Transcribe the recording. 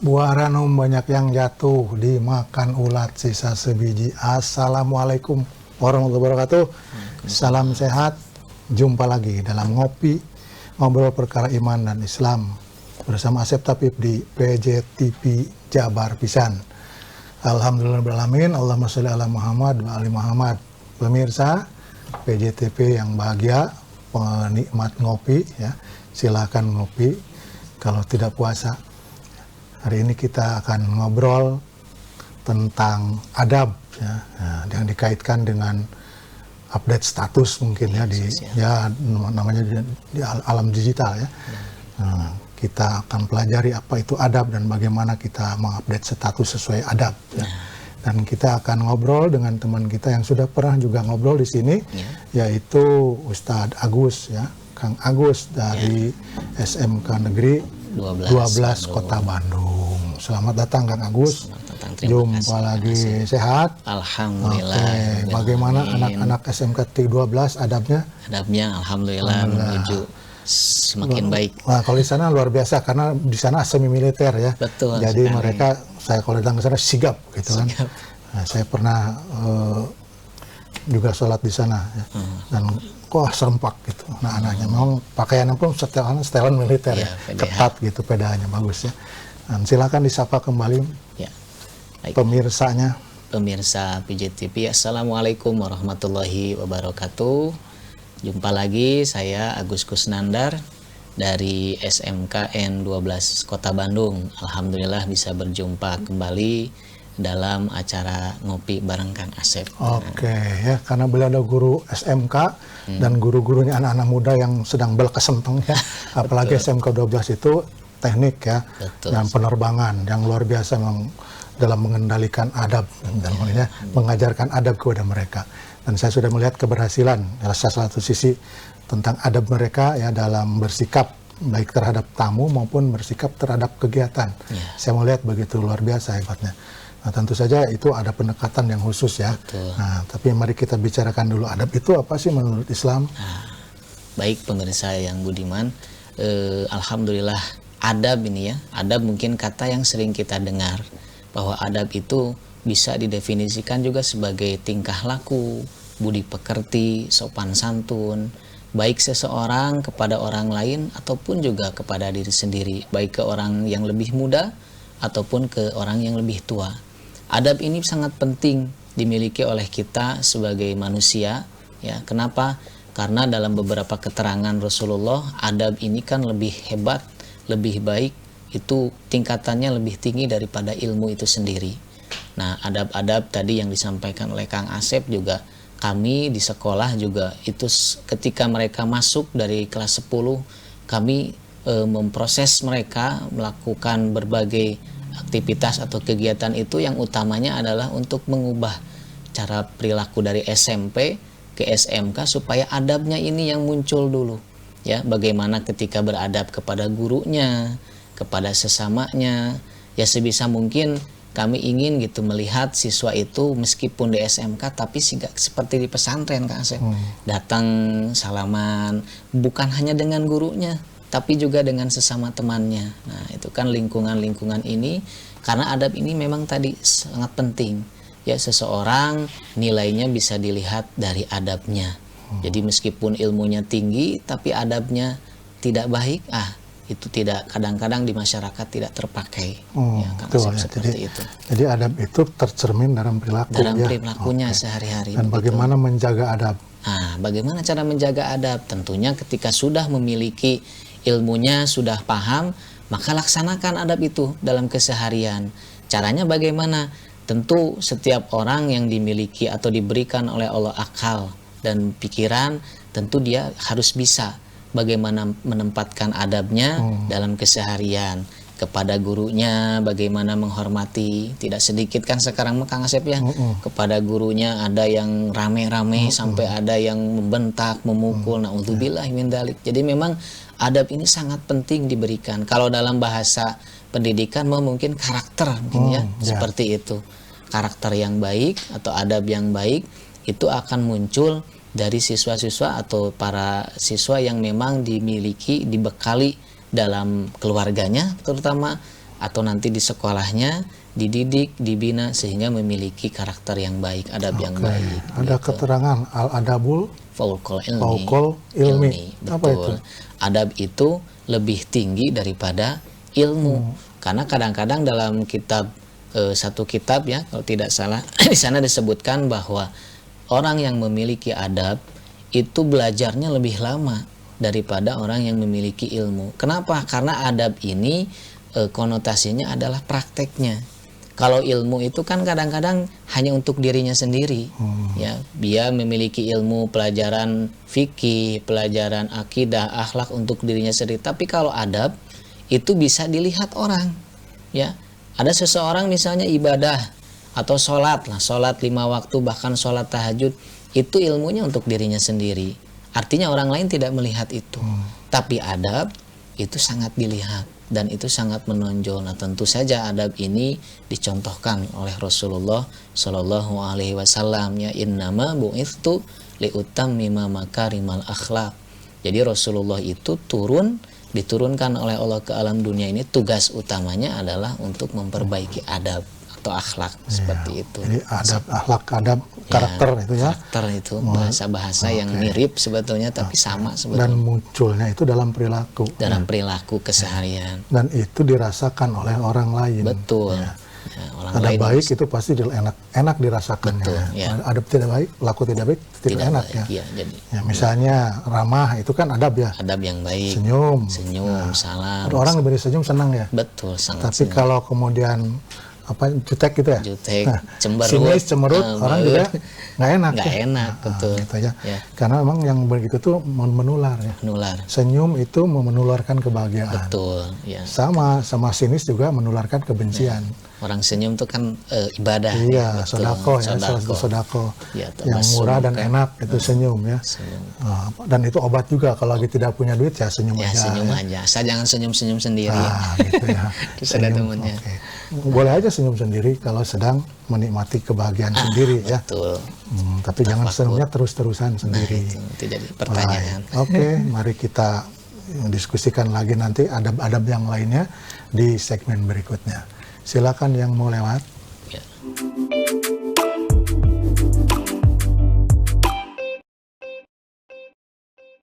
Buah ranum banyak yang jatuh, dimakan ulat sisa sebiji. Assalamualaikum warahmatullahi wabarakatuh. Salam sehat. Jumpa lagi dalam Ngopi, Ngobrol Perkara Iman dan Islam bersama Asep Tapib di PJTV Jabar Pisan. Alhamdulillahirrahmanirrahim. Allahumma sholli ala Muhammad wa ali Muhammad. Pemirsa PJTV yang bahagia, penikmat ngopi ya, silakan ngopi kalau tidak puasa. Hari ini kita akan ngobrol tentang adab ya, yang dikaitkan dengan update status mungkin ya di ya namanya di alam digital ya. Kita akan pelajari apa itu adab dan bagaimana kita mengupdate status sesuai adab ya. Dan kita akan ngobrol dengan teman kita yang sudah pernah juga ngobrol di sini, yaitu Ustadz Agus ya, Kang Agus dari SMK Negeri 12 Kota Bandung. Selamat datang Kang Agus. Jumpa lagi, sehat? Alhamdulillah. Oke. Bagaimana anak-anak SMK 12 adabnya? Adabnya alhamdulillah menuju semakin baik. Nah, kalau di sana luar biasa karena di sana semi militer ya. Betul. Jadi sekali. mereka, saya kalau datang ke sana sigap gitu kan. Nah, saya pernah juga sholat di sana ya. Dan kok serempak gitu. Nah, anaknya memang pakaiannya pun setelan militer ya, ketat gitu, pedanya bagus ya. Dan silakan disapa kembali pemirsanya. Pemirsa PJTV, Assalamualaikum warahmatullahi wabarakatuh. Jumpa lagi, saya Agus Kusnandar dari SMKN 12 Kota Bandung. Alhamdulillah bisa berjumpa kembali dalam acara ngopi bareng Kang Asep. Oke ya, karena beliau ada guru SMK dan guru-gurunya anak-anak muda yang sedang belkesempeng ya. Apalagi SMK 12 itu teknik ya. Betul. Dan penerbangan yang luar biasa dalam mengendalikan adab dan mengajarkan adab kepada mereka. Dan saya sudah melihat keberhasilan salah satu sisi tentang adab mereka ya dalam bersikap baik terhadap tamu maupun bersikap terhadap kegiatan. Saya melihat begitu luar biasa hebatnya. Nah, tentu saja itu ada pendekatan yang khusus ya. Betul. Nah, tapi mari kita bicarakan dulu adab itu apa sih menurut Islam? Baik pemirsa yang budiman, alhamdulillah adab ini ya, adab mungkin kata yang sering kita dengar bahwa adab itu bisa didefinisikan juga sebagai tingkah laku, budi pekerti, sopan santun, baik seseorang kepada orang lain ataupun juga kepada diri sendiri, baik ke orang yang lebih muda ataupun ke orang yang lebih tua. Adab ini sangat penting dimiliki oleh kita sebagai manusia ya. Kenapa? Karena dalam beberapa keterangan Rasulullah, adab ini kan lebih hebat, lebih baik, itu tingkatannya lebih tinggi daripada ilmu itu sendiri. Nah, adab-adab tadi yang disampaikan oleh Kang Asep juga, kami di sekolah juga itu ketika mereka masuk dari kelas 10, kami memproses mereka melakukan berbagai aktivitas atau kegiatan itu yang utamanya adalah untuk mengubah cara perilaku dari SMP ke SMK supaya adabnya ini yang muncul dulu ya. Bagaimana ketika beradab kepada gurunya, kepada sesamanya ya, sebisa mungkin kami ingin gitu melihat siswa itu meskipun di SMK tapi seperti di pesantren Kak Asep, datang salaman bukan hanya dengan gurunya tapi juga dengan sesama temannya. Nah, itu kan lingkungan-lingkungan ini, karena adab ini memang tadi sangat penting ya, seseorang nilainya bisa dilihat dari adabnya. Jadi meskipun ilmunya tinggi tapi adabnya tidak baik, itu tidak, kadang-kadang di masyarakat tidak terpakai. Ya, seperti itu. Jadi adab itu tercermin dalam perilaku. Dalam perilakunya sehari-hari. Dan bagaimana menjaga adab? Nah, bagaimana cara menjaga adab? Tentunya ketika sudah memiliki ilmunya, sudah paham, maka laksanakan adab itu dalam keseharian. Caranya bagaimana? Tentu setiap orang yang dimiliki atau diberikan oleh Allah akal dan pikiran, tentu dia harus bisa bagaimana menempatkan adabnya dalam keseharian. Kepada gurunya bagaimana menghormati, tidak sedikit kan sekarang Kang Asep ya, kepada gurunya ada yang rame-rame sampai ada yang membentak, memukul, naudzubillah min dzalik. Jadi memang adab ini sangat penting diberikan. Kalau dalam bahasa pendidikan mungkin karakter mungkin seperti itu. Karakter yang baik atau adab yang baik itu akan muncul dari siswa-siswa atau para siswa yang memang dibekali dalam keluarganya, terutama atau nanti di sekolahnya dididik, dibina sehingga memiliki karakter yang baik, adab yang baik. Ada keterangan al-adabul Fauqal fauqal ilmi. Apa itu? Betul. Adab itu lebih tinggi daripada ilmu. Karena kadang-kadang dalam kitab satu kitab ya, kalau tidak salah di sana disebutkan bahwa orang yang memiliki adab itu belajarnya lebih lama daripada orang yang memiliki ilmu. Kenapa? Karena adab ini konotasinya adalah prakteknya. Kalau ilmu itu kan kadang-kadang hanya untuk dirinya sendiri. Ya, dia memiliki ilmu pelajaran fikih, pelajaran akidah, akhlak untuk dirinya sendiri. Tapi kalau adab itu bisa dilihat orang. Ya, ada seseorang misalnya ibadah atau sholat lah, sholat 5 waktu bahkan sholat tahajud, itu ilmunya untuk dirinya sendiri. Artinya orang lain tidak melihat itu. Tapi adab itu sangat dilihat dan itu sangat menonjol. Nah, tentu saja adab ini dicontohkan oleh Rasulullah Shallallahu Alaihi Wasallam, ya, innama bu'ithtu liutammima makarimal akhlak. Jadi Rasulullah itu diturunkan oleh Allah ke alam dunia ini, tugas utamanya adalah untuk memperbaiki adab atau akhlak, seperti itu. Jadi adab, akhlak, adab, karakter ya, itu ya. Karakter itu bahasa-bahasa yang mirip sebetulnya tapi sama sebetulnya. Dan munculnya itu dalam perilaku. Dalam perilaku keseharian. Dan itu dirasakan oleh orang lain. Betul. Ya. Ya, orang Adab lain baik itu pasti enak dirasakannya. Betul, ya. Adab tidak baik, laku tidak baik, tidak enak baik, ya. jadi Ya, misalnya ramah itu kan adab ya. adab yang baik. Senyum. Salam. Ada orang diberi senyum senang ya. Betul, sangat Tapi senang. kalau kemudian jutek gitu ya. Jutek, Sinis, cemberut, orang juga nggak enak. Nggak ya. enak, betul. Gitu ya. Ya. Karena memang yang begitu tuh menular ya. Menular. Senyum itu menularkan kebahagiaan. Betul, ya. Sama sinis juga menularkan kebencian. Orang senyum itu kan ibadah. Iya, betul. sodako ya, salah satu sodako. Ya, Yang murah dan enak itu senyum ya. Senyum. Dan itu obat juga kalau lagi tidak punya duit ya senyum Ya, aja. senyum ya. aja. Saya jangan senyum-senyum sendiri. Gitu ya. Kita ada temennya. oke. Boleh aja senyum sendiri kalau sedang menikmati kebahagiaan sendiri ya. Betul. Tapi jangan senyumnya terus-terusan Nah, sendiri. itu jadi pertanyaan. Baik. Oke, mari kita diskusikan lagi nanti adab-adab yang lainnya di segmen berikutnya. Silakan yang mau lewat. Ya.